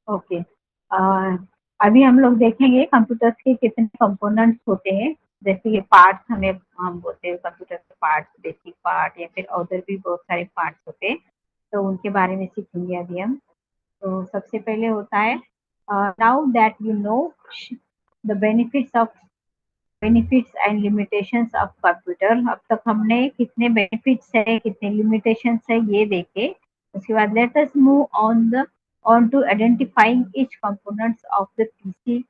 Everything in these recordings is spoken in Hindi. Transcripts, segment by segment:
ओके। अभी हम लोग देखेंगे कंप्यूटर्स के कितने कंपोनेंट्स होते हैं। जैसे ये पार्ट्स हम बोलते हैं कंप्यूटर के पार्ट्स, बेसिक पार्ट या फिर और भी बहुत सारे पार्ट्स होते हैं, तो उनके बारे में सीखेंगे अभी हम। तो सबसे पहले होता है, now that you know the benefits and limitations of computer. अब तक हमने कितने बेनिफिट्स है कितने लिमिटेशंस है ये देखे। उसके बाद let us move on to identifying each components of the PC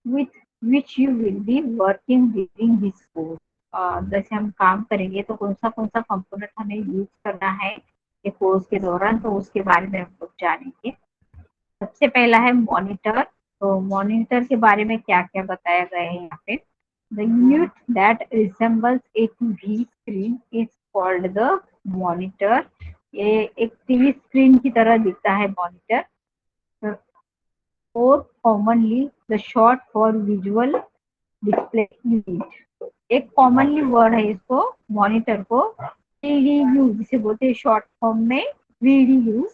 with which you will be working during this course. जैसे हम काम करेंगे तो कौन सा कंपोनेंट हमें यूज करना है ये कोर्स के दौरान, तो उसके बारे में हम लोग जानेंगे। सबसे पहला है मॉनिटर। तो मॉनिटर के बारे में क्या क्या बताया गया है यहाँ पे। The unit that resembles A TV screen is called the monitor. ये एक टीवी स्क्रीन की तरह दिखता है मॉनिटर। और commonly the short for visual display unit. एक कॉमनली वर्ड है इसको, मॉनिटर को वीडीयू जिसे बोलते हैं शॉर्ट फॉर्म में, वीडीयू,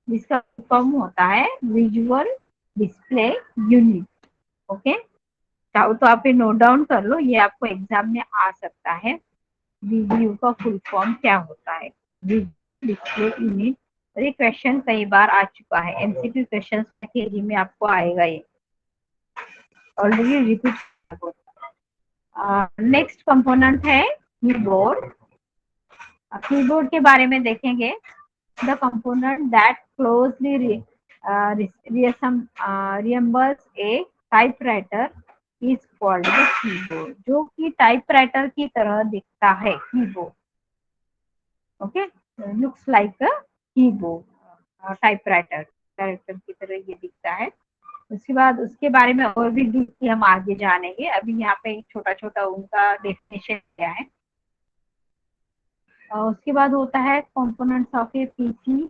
जिसका फॉर्म होता है विजुअल डिस्प्ले यूनिट। ओके, चाहो तो आप ये नोट डाउन कर लो, ये आपको एग्जाम में आ सकता है। वीडीयू का फुल फॉर्म क्या होता है, विजुअल डिस्प्ले यूनिट। और ये क्वेश्चन कई बार आ चुका है, एमसीक्यू क्वेश्चन केजी में आपको आएगा ये, ऑलरेडी रिपीट। नेक्स्ट कंपोनेंट है कीबोर्ड। कीबोर्ड के बारे में देखेंगे। The component that closely resembles a typewriter is called the keyboard। जो कि टाइपराइटर की तरह दिखता है keyboard. Okay, looks like a keyboard, typewriter character की तरह ये दिखता है। उसके बाद उसके बारे में और भी डीपली हम आगे जानेंगे। अभी यहाँ पे छोटा छोटा उनका डेफिनेशन क्या है। उसके बाद होता है कंपोनेंट्स ऑफ ए पीसी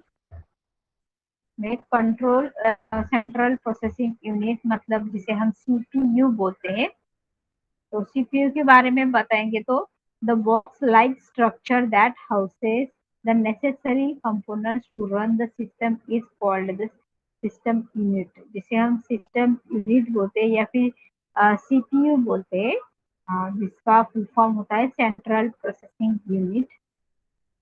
में कंट्रोल सेंट्रल प्रोसेसिंग यूनिट, मतलब जिसे हम सीपीयू बोलते हैं। तो सीपीयू के बारे में बताएंगे तो the box like structure that houses the necessary components to run the system is called the system unit, जिसे हम सिस्टम यूनिट बोलते हैं या फिर सीपीयू बोलते हैं, जिसका फुल फॉर्म होता है सेंट्रल प्रोसेसिंग यूनिट।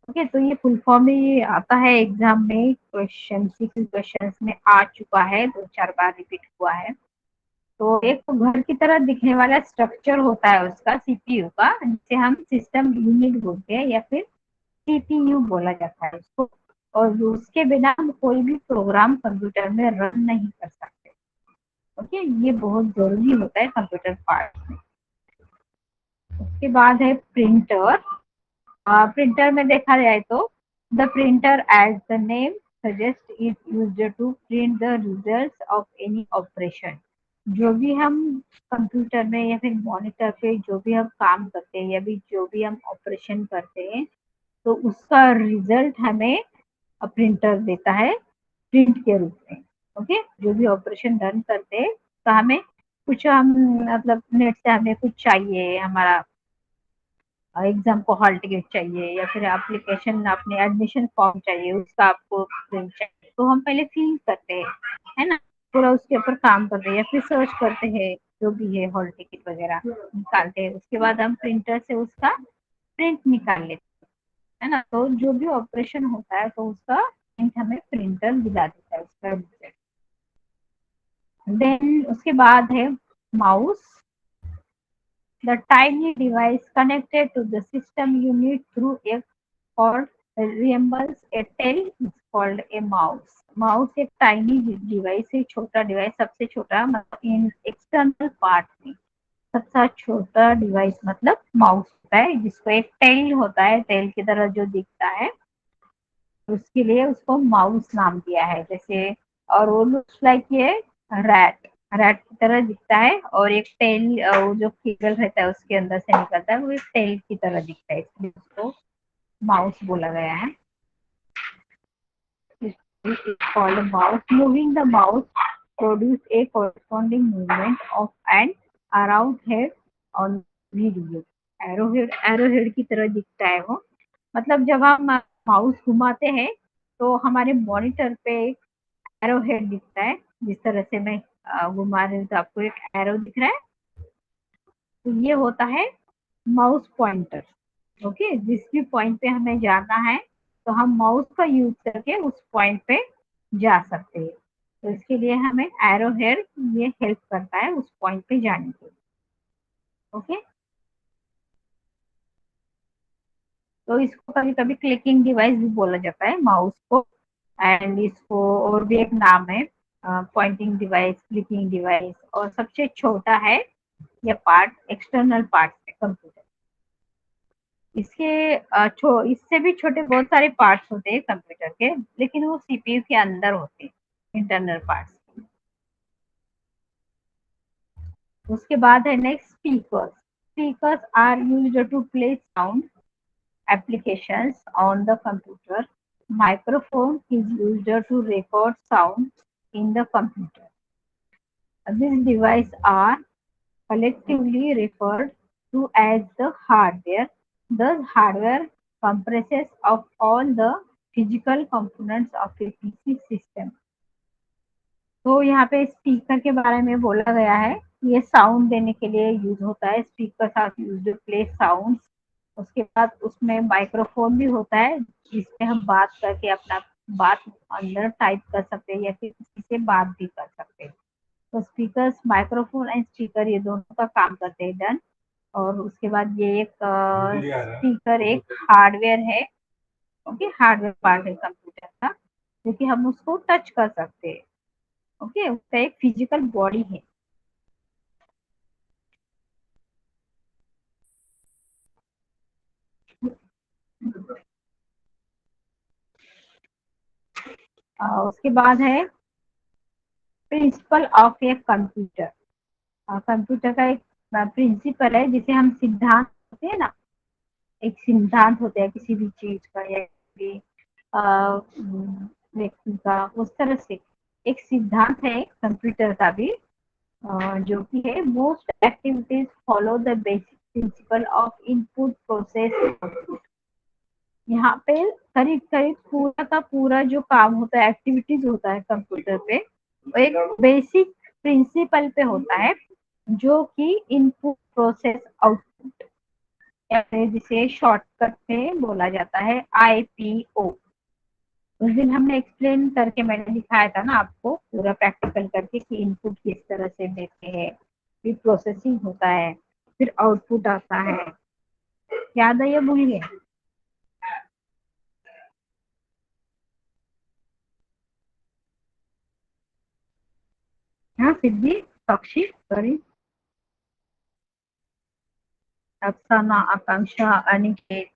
ओके, तो ये फुल फॉर्म भी आता है एग्जाम में, क्वेश्चन सीक्यू क्वेश्चंस में आ चुका है, दो चार बार रिपीट हुआ है। तो एक तो घर की तरह दिखने वाला स्ट्रक्चर होता है उसका सीपीयू का, जिसे हम सिस्टम यूनिट बोलते हैं या फिर सीपीयू बोला जाता है उसको। और उसके बिना हम कोई भी प्रोग्राम कंप्यूटर में रन नहीं कर सकते। ओके, ये बहुत जरूरी होता है कंप्यूटर पार्ट में। उसके बाद है प्रिंटर। प्रिंटर में देखा जाए तो the printer as the name suggest is used to print the results of any operation. जो भी हम कंप्यूटर में या फिर मॉनिटर पे जो भी हम काम करते हैं या भी जो भी हम ऑपरेशन करते हैं, तो उसका रिजल्ट हमें प्रिंटर देता है प्रिंट के रूप में। ओके, जो भी ऑपरेशन रन करते हैं तो हमें कुछ हम मतलब नेट से हमें कुछ चाहिए, हमारा एग्जाम को हॉल टिकट चाहिए या फिर एप्लीकेशन अपने एडमिशन फॉर्म चाहिए, उसका आपको प्रिंट चाहिए, तो हम पहले फिल करते हैं, है ना, पूरा उसके ऊपर काम करते हैं या फिर सर्च करते हैं, जो भी है हॉल टिकट वगैरह निकालते हैं। उसके बाद हम प्रिंटर से उसका प्रिंट निकाल लेते हैं, है ना। तो जो भी ऑपरेशन होता है तो उसका प्रिंट हमें प्रिंटर दिला देता है उसका रिजल्ट। देन उसके बाद है mouse. The tiny device connected to the system unit through a cord resembles a tail is called a mouse। Mouse एक टाइनी डिवाइस है, छोटा डिवाइस, सबसे छोटा मतलब इन एक्सटर्नल पार्ट में सबसे छोटा डिवाइस मतलब माउस होता है, जिसको एक टेल होता है, टेल की तरह जो दिखता है, उसके लिए उसको माउस नाम दिया है। जैसे और वो लुक्स लाइक ये रैट, रैट की तरह दिखता है, और एक टेल वो जो केबल रहता है उसके अंदर से निकलता है, वो एक टेल की तरह दिखता है, इसलिए उसको माउस बोला गया है। Called mouse. Moving the mouse produce a corresponding movement of an around head on video। Arrow head की तरह दिखता है वो, मतलब जब हम माउस घुमाते हैं तो हमारे मॉनिटर पे एक एरो हेड दिखता है, जिस तरह से मैं घुमा रही हूँ तो आपको एक एरो दिख रहा है। तो ये होता है माउस पॉइंटर। ओके, जिस भी पॉइंट पे हमें जाना है तो हम माउस का यूज करके उस पॉइंट पे जा सकते हैं। तो इसके लिए हमें एरो हेड ये हेल्प करता है उस पॉइंट पे जाने के लिए। ओके, तो इसको कभी कभी क्लिकिंग डिवाइस भी बोला जाता है माउस को। एंड इसको और भी एक नाम है, पॉइंटिंग डिवाइस, क्लिकिंग डिवाइस। और सबसे छोटा है ये पार्ट, एक्सटर्नल पार्ट है कंप्यूटर। इसके इससे भी छोटे बहुत सारे पार्ट्स होते हैं कंप्यूटर के, लेकिन वो सीपीयू के अंदर होते हैं, इंटरनल पार्ट्स। उसके बाद है next speakers. Speakers are used to play sound applications on the computer. Microphone is used to record sound in the computer. These devices are collectively referred to as the hardware. The hardware comprises of all the physical components of a PC system. तो यहाँ पे स्पीकर के बारे में बोला गया है, ये साउंड देने के लिए यूज होता है। Speaker are used to play sound. उसके बाद उसमें माइक्रोफोन भी होता है, जिसमें हम बात करके अपना बात अंदर टाइप कर सकते हैं या फिर किसी से बात भी कर सकते हैं। तो स्पीकर्स, माइक्रोफोन एंड स्पीकर ये दोनों का काम करते हैं, डन। और उसके बाद ये एक स्पीकर एक हार्डवेयर है। ओके, हार्डवेयर पार्ट है कंप्यूटर का, क्योंकि हम उसको टच कर सकते हैं। ओके, उसका एक फिजिकल बॉडी है। उसके बाद है principle of a computer. Computer का एक प्रिंसिपल है, जिसे हम सिद्धांत होते हैं ना, एक सिद्धांत होता है किसी भी चीज का या किसी व्यक्ति का, उस तरह से एक सिद्धांत है कंप्यूटर का भी, जो कि है most activities follow the basic principle of input process. यहाँ पे करीब करीब पूरा का पूरा जो काम होता है, एक्टिविटीज होता है कंप्यूटर पे, वो एक बेसिक प्रिंसिपल पे होता है, जो कि इनपुट प्रोसेस आउटपुट, या फिर जिसे शॉर्टकट में बोला जाता है आईपीओ। उस दिन हमने एक्सप्लेन करके मैंने दिखाया था ना आपको, पूरा प्रैक्टिकल करके कि इनपुट किस तरह से देते हैं, फिर प्रोसेसिंग होता है, फिर आउटपुट आता है। याद है या भूल गए? हाँ सिद्धि, साक्षी, सॉरी, अफसाना, आकांक्षा, अनिकेत,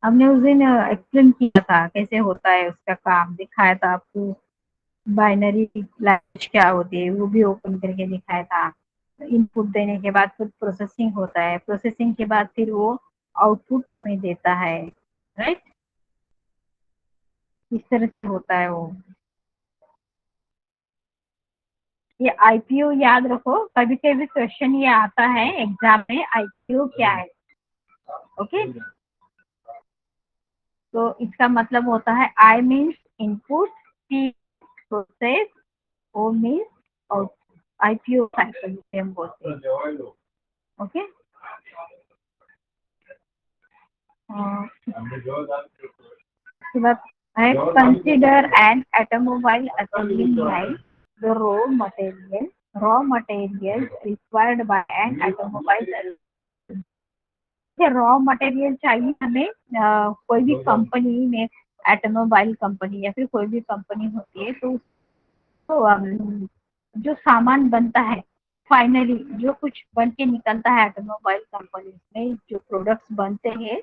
हमने उस दिन एक्सप्लेन किया था कैसे होता है, उसका काम दिखाया था आपको। बाइनरी लैंग्वेज क्या होती है वो भी ओपन करके दिखाया था। इनपुट देने के बाद फिर प्रोसेसिंग होता है, प्रोसेसिंग के बाद फिर वो आउटपुट में देता है। राइट, इस तरह से होता है वो। ये आईपीओ याद रखो, कभी कभी क्वेश्चन ये आता है एग्जाम में, आईपीओ क्या है। ओके, तो इसका मतलब होता है I means input, P process, O means output. IPO cycle जिसे हम बोलते हैं। ओके, उसके बाद है consider an automobile assembling line the raw material required by an automobile. Raw material चाहिए हमें, कोई भी कंपनी में, ऑटोमोबाइल कंपनी या फिर कोई भी कंपनी होती है, तो जो सामान बनता है, फाइनली जो कुछ बन के निकलता है ऑटोमोबाइल कंपनी में, जो प्रोडक्ट्स बनते हैं,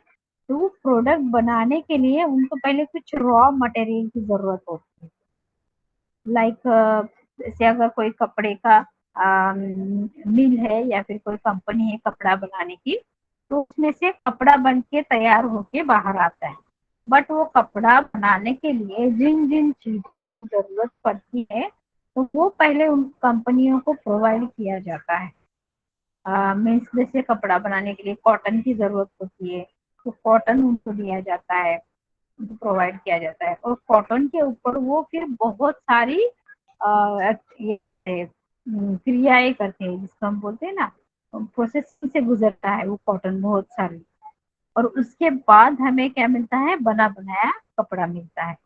तो वो प्रोडक्ट बनाने के लिए उनको पहले कुछ रॉ मटेरियल की जरूरत होती है। लाइक जैसे अगर कोई कपड़े का मिल है या फिर कोई कंपनी है कपड़ा बनाने की, तो उसमें से कपड़ा बन के तैयार होके बाहर आता है। बट वो कपड़ा बनाने के लिए जिन जिन चीजों की जरूरत पड़ती है, तो वो पहले उन कंपनियों को प्रोवाइड किया जाता है। मीन्स जैसे कपड़ा बनाने के लिए कॉटन की जरूरत होती है, तो कॉटन उनको दिया जाता है। प्रोवाइड किया जाता है। और कॉटन के ऊपर वो फिर बहुत सारी क्रियाएं करते हैं, जिसको हम बोलते हैं ना, प्रोसेसिंग से गुजरता है वो कॉटन बहुत सारी। और उसके बाद हमें क्या मिलता है, बना बनाया कपड़ा मिलता है।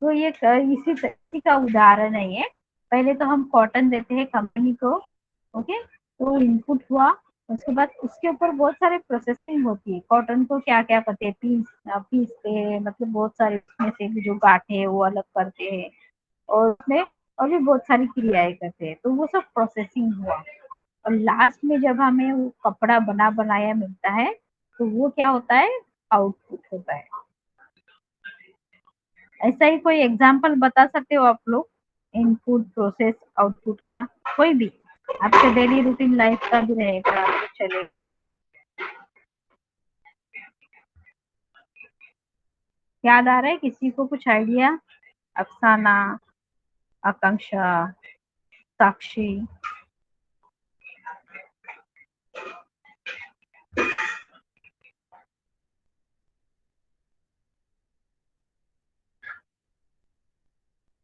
तो ये इसी का उदाहरण है ये। पहले तो हम कॉटन देते हैं कंपनी को, ओके, तो इनपुट हुआ। उसके बाद उसके ऊपर बहुत सारे प्रोसेसिंग होती है। कॉटन को क्या क्या करते हैं, पीसते हैं, मतलब बहुत सारे उसमें से भी जो गांठे है वो अलग करते हैं, और उसमें और भी बहुत सारी क्रियाएं करते हैं। तो वो सब प्रोसेसिंग हुआ, और लास्ट में जब हमें वो कपड़ा बना बनाया मिलता है, तो वो क्या होता है, आउटपुट होता है। ऐसा ही कोई एग्जाम्पल बता सकते हो आप लोग, इनपुट प्रोसेस आउटपुट का, कोई भी आपके डेली रूटीन लाइफ का भी रहेगा तो चलेगा। याद आ रहा है किसी को कुछ आइडिया? अफसाना, आकांक्षा, साक्षी।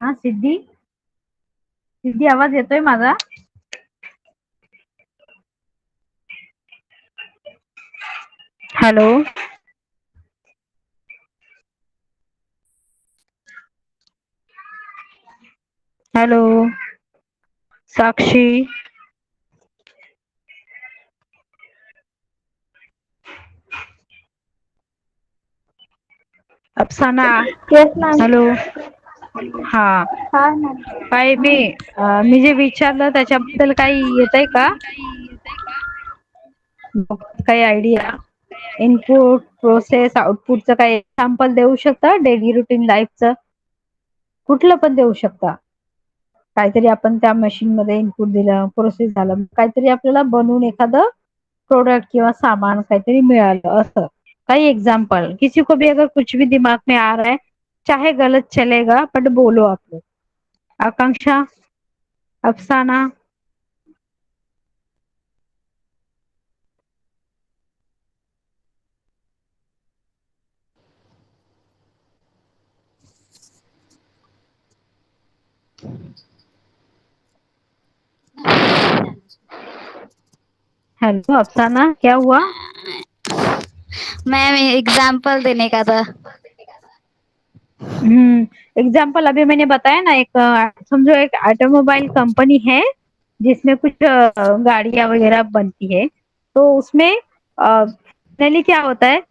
हाँ सिद्धी, सिद्धी आवाज येतोय माझा? हॅलो, हॅलो, साक्षी, अफसाना, येस मॅम. हॅलो. हा, हा मॅम. काही मी जे विचारलं त्याच्याबद्दल काही येतंय का, काही आयडिया? इनपुट प्रोसेस आउटपुटचं काही एक्झाम्पल देऊ शकता डेली रुटीन लाईफचं? कुठलं पण देऊ शकता. काहीतरी आपण त्या मशीन मध्ये इनपुट दिलं, प्रोसेस झालं, काहीतरी आपल्याला बनवून एखादं प्रोडक्ट किंवा सामान काहीतरी मिळालं, असं काही एग्जाम्पल। किसी को भी अगर कुछ भी दिमाग में आ रहा है, चाहे गलत चलेगा, बट बोलो आप लोग। आकांक्षा, अफसाना। हेलो अफसाना, क्या हुआ? मैम एग्जाम्पल देने का था। एग्जाम्पल अभी मैंने बताया ना, एक समझो एक ऑटोमोबाइल कंपनी है जिसमें कुछ गाड़ियां वगैरह बनती है। तो उसमें पहले क्या होता है,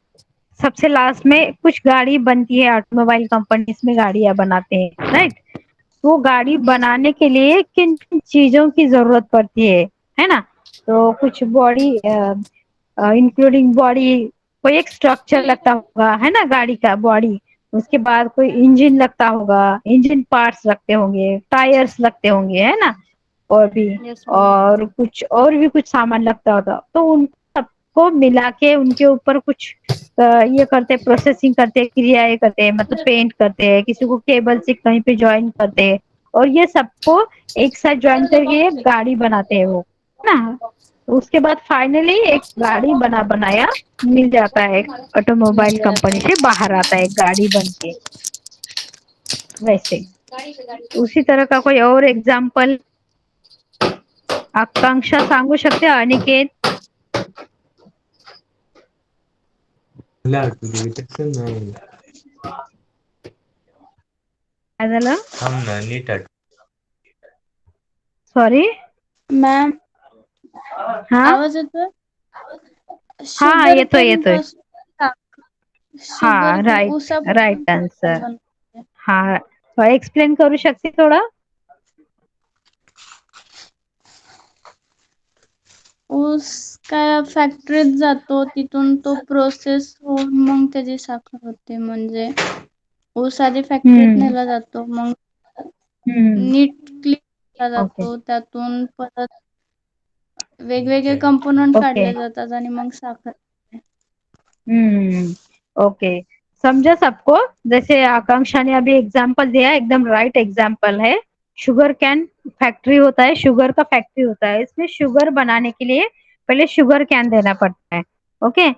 सबसे लास्ट में कुछ गाड़ी बनती है, ऑटोमोबाइल कंपनी में गाड़ियां बनाते हैं, राइट? वो गाड़ी यस बनाने के लिए किन किन चीजों की जरूरत पड़ती है ना? तो कुछ बॉडी, इंक्लूडिंग बॉडी, कोई एक स्ट्रक्चर लगता होगा, है ना, गाड़ी का बॉडी। उसके बाद कोई इंजन लगता होगा, इंजन पार्ट्स लगते होंगे, टायर्स लगते होंगे, है ना, और भी, यस मैम। और कुछ और भी कुछ सामान लगता होता। तो उन सबको मिला के उनके ऊपर कुछ ये करते, प्रोसेसिंग करते, क्रियाएं करते, मतलब पेंट करते हैं, किसी को केबल से कहीं पे ज्वाइन करते हैं, और ये सबको एक साथ ज्वाइन करके एक गाड़ी बनाते हैं वो, है ना। उसके बाद फाइनली एक गाड़ी बना बनाया मिल जाता है, एक मिल ऑटोमोबाइल जाता कंपनी है। से बाहर आता है एक गाड़ी बन के, वैसे। उसी तरह का कोई और एग्जाम्पल आकांक्षा सांगू शकते? अनिकेत? काय झालं? सॉरी, मॅम हा आवाज येतोय? हा, शुगर येतोय केन येतोय। पासून हा, शुगर केन राईट, ऊसापासून राईट काय आन्सर। बनवते? हा, एक्सप्लेन करू शकते थोडं? ऊस काय फॅक्टरीत जातो, तिथून तो प्रोसेस होऊन मग त्याची साखर होते. म्हणजे ऊस आधी फॅक्टरीत हम्म नेला जातो, मग हम्म नीट क्लीन केला ओके जातो, त्यातून परत वेगवेगळे कंपोनंट ओके काढले जातात आणि मग साखर होते. ओके, समझा सबको? जैसे आकांक्षा ने अभी एग्जाम्पल दिया, एकदम राइट एग्जाम्पल है। शुगर कैन फैक्ट्री होता है, शुगर का फैक्ट्री होता है, इसमें शुगर बनाने के लिए पहले शुगर कैन देना पड़ता है, ओके।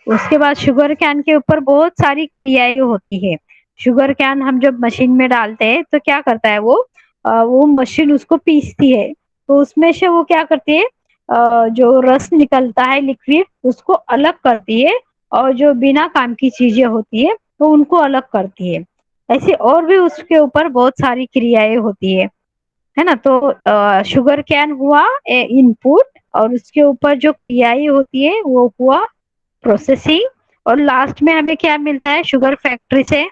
उसके बाद शुगर कैन के ऊपर बहुत सारी क्रियाएं होती है। शुगर कैन हम जब मशीन में डालते हैं तो क्या करता है वो मशीन उसको पीसती है। तो उसमें से वो क्या करती है, जो रस निकलता है लिक्विड उसको अलग करती है, और जो बिना काम की चीजें होती है तो उनको अलग करती है। ऐसे और भी उसके ऊपर बहुत सारी क्रियाएं होती है ना। तो शुगर कैन हुआ इनपुट, और उसके ऊपर जो क्रियाएं होती है वो हुआ प्रोसेसिंग, और लास्ट में हमें क्या मिलता है शुगर फैक्ट्री से?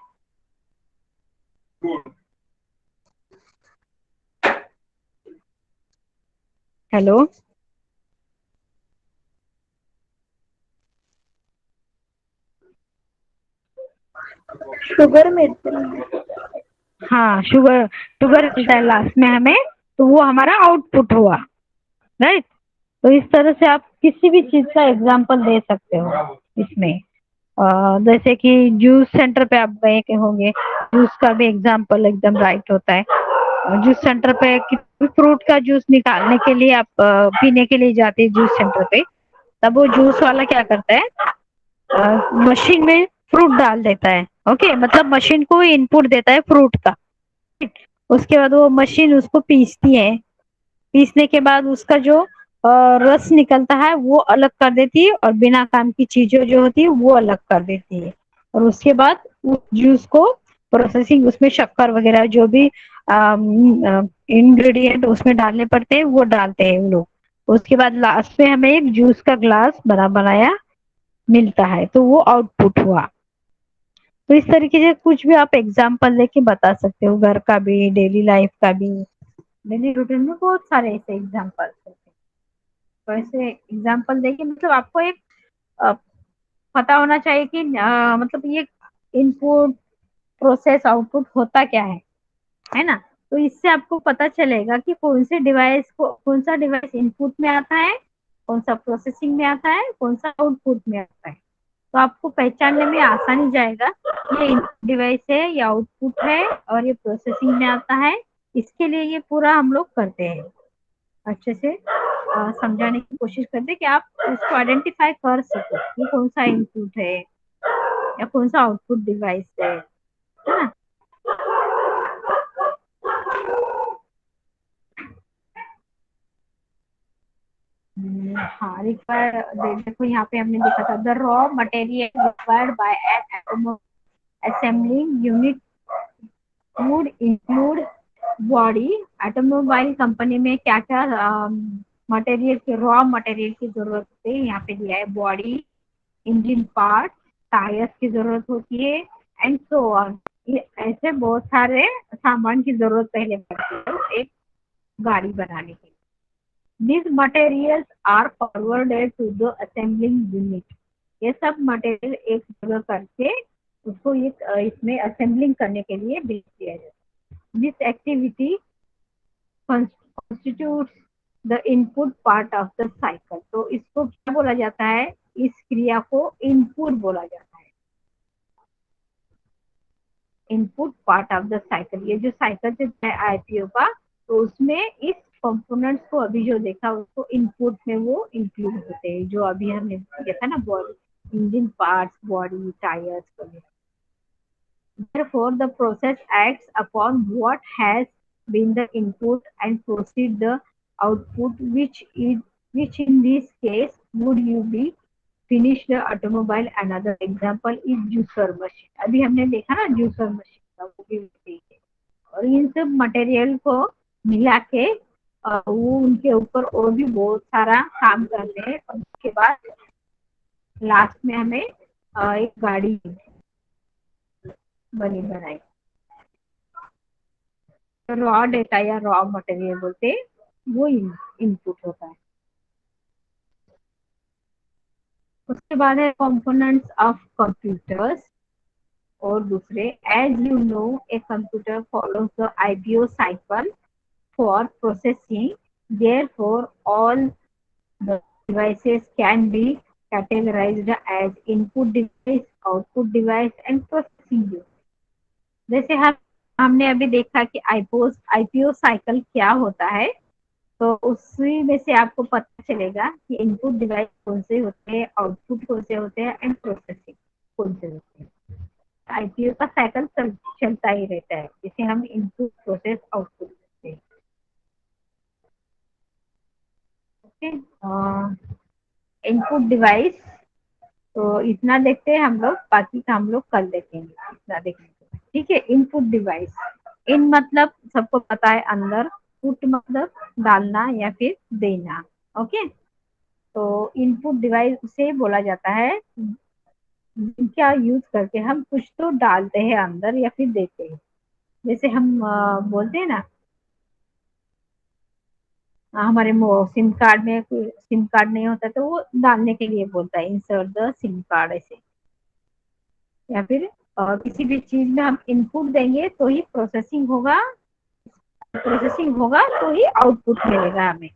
हेलो। शुगर मिलती है। हाँ, शुगर शुगर मिलता है लास्ट में हमें, तो वो हमारा आउटपुट हुआ, राइट। तो इस तरह से आप किसी भी चीज का एग्जांपल दे सकते हो इसमें। जैसे कि जूस सेंटर पे आप गए के होंगे, जूस का भी एग्जांपल एकदम राइट होता है। जूस सेंटर पे फ्रूट का जूस निकालने के लिए आप पीने के लिए जाते हैं जूस सेंटर पे, तब वो जूस वाला क्या करता है, मशीन में फ्रूट डाल देता है। ओके, मतलब मशीन को इनपुट देता है फ्रूट का। उसके बाद वो मशीन उसको पीसती है, पीसने के बाद उसका जो रस निकलता है वो अलग कर देती है, और बिना काम की चीजें जो होती है वो अलग कर देती है। और उसके बाद उस जूस को प्रोसेसिंग, उसमें शक्कर वगैरह जो भी इंग्रेडिएंट उसमें डालने पड़ते हैं वो डालते हैं वो लोग। उसके बाद लास्ट में हमें एक जूस का ग्लास बना बनाया मिलता है, तो वो आउटपुट हुआ। तो इस तरीके से कुछ भी आप एग्जाम्पल लेके बता सकते हो, घर का भी, डेली लाइफ का भी। डेली रूटीन में बहुत सारे ऐसे एग्जाम्पल हैं। तो ऐसे एग्जाम्पल देके मतलब आपको एक अ, पता होना चाहिए कि मतलब ये इनपुट प्रोसेस आउटपुट होता क्या है ना। तो इससे आपको पता चलेगा कि कौन सा डिवाइस इनपुट में आता है, कौन सा प्रोसेसिंग में आता है, कौन सा आउटपुट में आता है। तो आपको पहचानने में आसानी जाएगा ये इनपुट डिवाइस है, ये आउटपुट है, और ये प्रोसेसिंग में आता है। इसके लिए ये पूरा हम लोग करते हैं, अच्छे से समझाने की कोशिश करते हैं कि आप उसको आइडेंटिफाई कर सको कि कौन सा इनपुट है या कौन सा आउटपुट डिवाइस है ना। हाँ, रिक्वायर्ड देखो यहाँ पे हमने देखा था, the raw material required by an assembling unit would include body. Automobile company में क्या क्या मटेरियल के, रॉ मटेरियल की जरूरत होती है, यहाँ पे दिया है बॉडी, इंजन पार्ट, टायर्स की जरूरत होती है, एंड सो ऑन। ये ऐसे बहुत सारे सामान की जरूरत पहले पड़ती है एक गाड़ी बनाने के लिए। These materials are forwarded to the assembling unit। ये सब मटेरियल एक जगह करके उसको इसमें असेंबलिंग करने के लिए भेज दिया जाता है। This activity constitutes the input part of the cycle। तो इसको क्या बोला जाता है, इस क्रिया को इनपुट बोला जाता है। Input part of the cycle, ये जो साइकिल चलता है आईपीओ का, तो उसमें इस कंपोनेंट्स को अभी जो देखा उसको इनपुट में वो इंक्लूड होते हैं, जो अभी हमने देखा ना, body, engine parts, body, tyres वगैरह। Therefore, the process acts upon what has been the input and proceed the output, which in this case would you be finish the automobile। Another example is juicer machine। अभी हमने देखा ना जूसर मशीन का, वो भी वैसे ही है। और इन सब मटेरियल को मिला के वो उनके ऊपर और भी बहुत सारा काम करते हैं, और उसके बाद लास्ट में हमें एक गाड़ी बनी बनाई। रॉ डेटा या रॉ मटेरियल बोलते हैं, वो इनपुट होता है। उसके बाद है कंपोनेंट्स ऑफ कंप्यूटर्स, और दूसरे, as you know a computer follows the IPO cycle for processing, therefore all the devices can be categorized as input device, output device and processing unit। जैसे हमने अभी देखा कि आईपीओ साइकिल क्या होता है, तो उसी में से आपको पता चलेगा कि इनपुट डिवाइस कौन से होते हैं, आउटपुट कौन से होते हैं एंड प्रोसेसिंग कौन से होते हैं। आईपीओ का साइकिल चलता ही रहता है, जिसे हम इनपुट प्रोसेस आउटपुट कहते हैं। ओके, इनपुट डिवाइस तो इतना देखते हैं हम लोग, बाकी का हम लोग कल देखेंगे, इतना देखेंगे। ठीक है, इनपुट डिवाइस, इन मतलब सबको पता है अंदर, पुट मतलब डालना या फिर देना। ओके, तो इनपुट डिवाइस उसे बोला जाता है जिनका यूज करके हम कुछ तो डालते हैं अंदर या फिर देते हैं। जैसे हम बोलते हैं ना, हमारे सिम कार्ड में कोई सिम कार्ड नहीं होता तो वो डालने के लिए बोलता है इंसर्ट द सिम कार्ड, ऐसे। या फिर किसी भी चीज में हम इनपुट देंगे तो ही प्रोसेसिंग होगा, प्रोसेसिंग होगा तो ही आउटपुट मिलेगा हमें।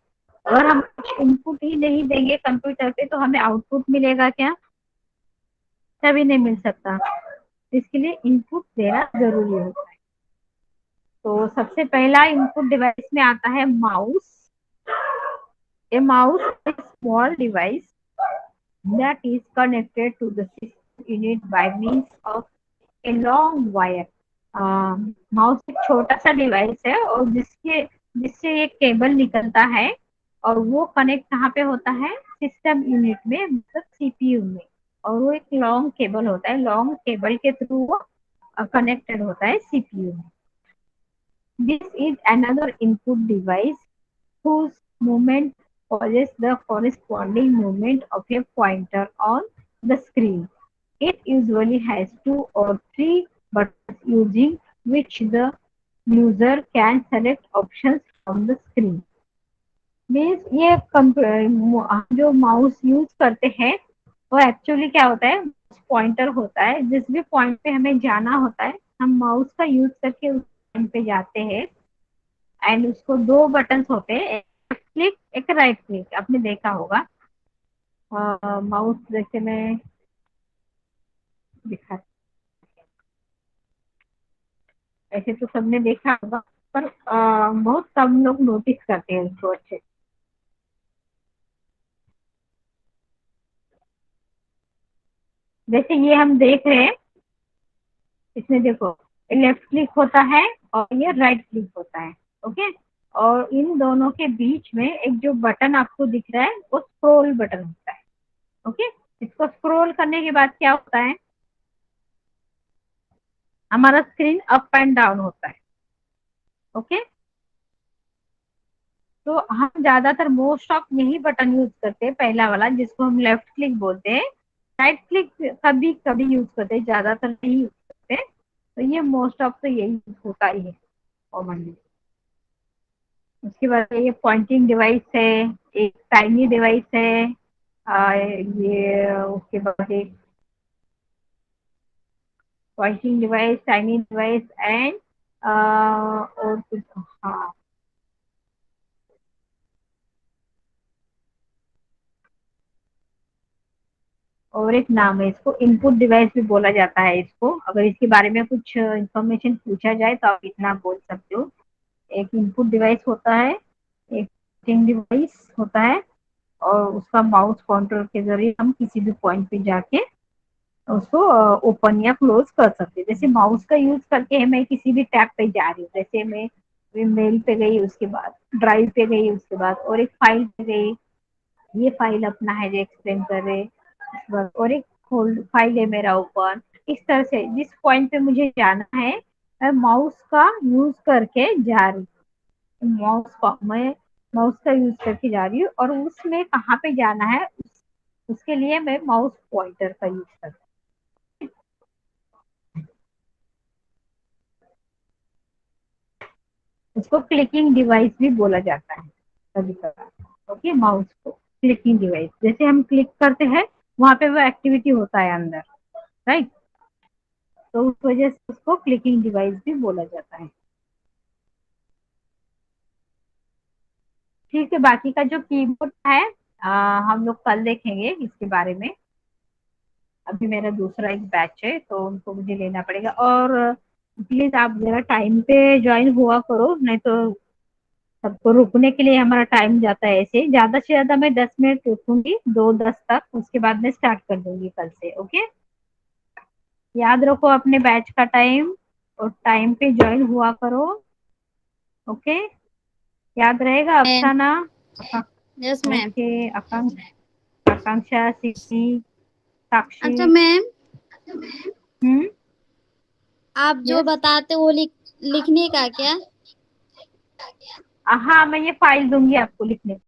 अगर हम कुछ इनपुट ही नहीं देंगे कंप्यूटर पे तो हमें आउटपुट मिलेगा क्या? कभी नहीं मिल सकता। इसके लिए इनपुट देना जरूरी होता है। तो सबसे पहला इनपुट डिवाइस में आता है mouse. A mouse is small device that is connected to the system unit by means of a long wire। Mouse एक छोटा सा डिवाइस है और जिससे एक केबल निकलता है, और वो कनेक्ट कहाँ पे होता है? सिस्टम यूनिट में, मतलब सीपीयू में। और वो एक लॉन्ग केबल होता है, लॉन्ग केबल के थ्रू वो कनेक्टेड होता है सीपीयू में। This is another input device whose movement causes the corresponding movement of a pointer on the screen. It usually has two or three buttons using which the user can select options from the screen. Means ये जो माउस यूज करते हैं वो एक्चुअली क्या होता है? पॉइंटर होता है, जिस भी पॉइंट पे हमें जाना होता है हम माउस का यूज करके उस पॉइंट पे जाते हैं। एंड उसको दो बटन्स होते हैं, एक क्लिक एक राइट क्लिक, आपने देखा होगा। माउस जैसे मैं दिखा, ऐसे तो सबने देखा होगा, पर बहुत कम लोग नोटिस करते हैं उसको अच्छे। जैसे ये हम देख रहे हैं, इसमें देखो लेफ्ट क्लिक होता है और ये राइट क्लिक होता है। ओके, और इन दोनों के बीच में एक जो बटन आपको दिख रहा है वो स्क्रॉल बटन होता है। ओके, इसको स्क्रॉल करने के बाद क्या होता है? हमारा स्क्रीन अप एंड डाउन होता है। ओके, तो हम ज्यादातर मोस्ट ऑफ यही बटन यूज करते हैं, पहला वाला जिसको हम लेफ्ट क्लिक बोलते हैं। राइट क्लिक कभी कभी यूज करते हैं, ज्यादातर नहीं यूज करते। तो ये मोस्ट ऑफ तो यही यूज होता ही है कॉमनली। उसके बाद ये पॉइंटिंग डिवाइस है, एक टाइनी डिवाइस है। ये उसके बाद एक pointing device, tiny device and और कुछ, हाँ, और एक नाम है, इसको इनपुट डिवाइस भी बोला जाता है। इसको अगर इसके बारे में कुछ इंफॉर्मेशन पूछा जाए तो आप इतना बोल सकते हो। एक इनपुट डिवाइस होता है, एक टीचिंग डिवाइस होता है, और उसका माउस कंट्रोल के जरिए हम किसी भी पॉइंट पे जाके उसको ओपन या क्लोज कर सकते हैं। जैसे माउस का यूज करके मैं किसी भी टैब पे जा रही हूँ, जैसे मैं मेल पे गई, उसके बाद ड्राइव पे गई, उसके बाद और एक फाइल पे गई, ये फाइल अपना है जो एक्सप्लेन कर रहे, और एक होल्ड फाइल है मेरा ओपन। इस तरह से जिस पॉइंट पे मुझे जाना है मैं माउस का यूज करके जा रही हूँ, मैं माउस का यूज करके जा रही हूँ, और उसमें कहाँ पे जाना है उसके लिए मैं माउस पॉइंटर का यूज करती हूँ। उसको क्लिकिंग डिवाइस भी बोला जाता है कभी कभार। ओके, माउस को क्लिकिंग डिवाइस, जैसे हम क्लिक करते हैं वहां पे वो एक्टिविटी होता है अंदर, राइट। तो उस वजह से उसको क्लिकिंग डिवाइस भी बोला जाता है। ठीक है, बाकी का जो कीबोर्ड है हम लोग कल देखेंगे इसके बारे में। अभी मेरा दूसरा एक बैच है तो उनको मुझे लेना पड़ेगा। और प्लीज आप जरा टाइम पे ज्वाइन हुआ करो, नहीं तो सबको रुकने के लिए हमारा टाइम जाता है, ऐसे ज्यादा से ज्यादा मैं 10 मिनट रुकूंगी, 2:10 तक, उसके बाद मैं स्टार्ट कर दूंगी कल से। ओके, याद रखो अपने बैच का टाइम, और टाइम पे ज्वाइन हुआ करो। ओके, याद रहेगा अफसाना? Yes ma'am. ओके, आकांक्षा, सिद्धि, साक्षी। अच्छा मैम, हम्म, आप जो यस। बताते वो लिखने का क्या? हाँ, मैं ये फाइल दूंगी आपको लिखने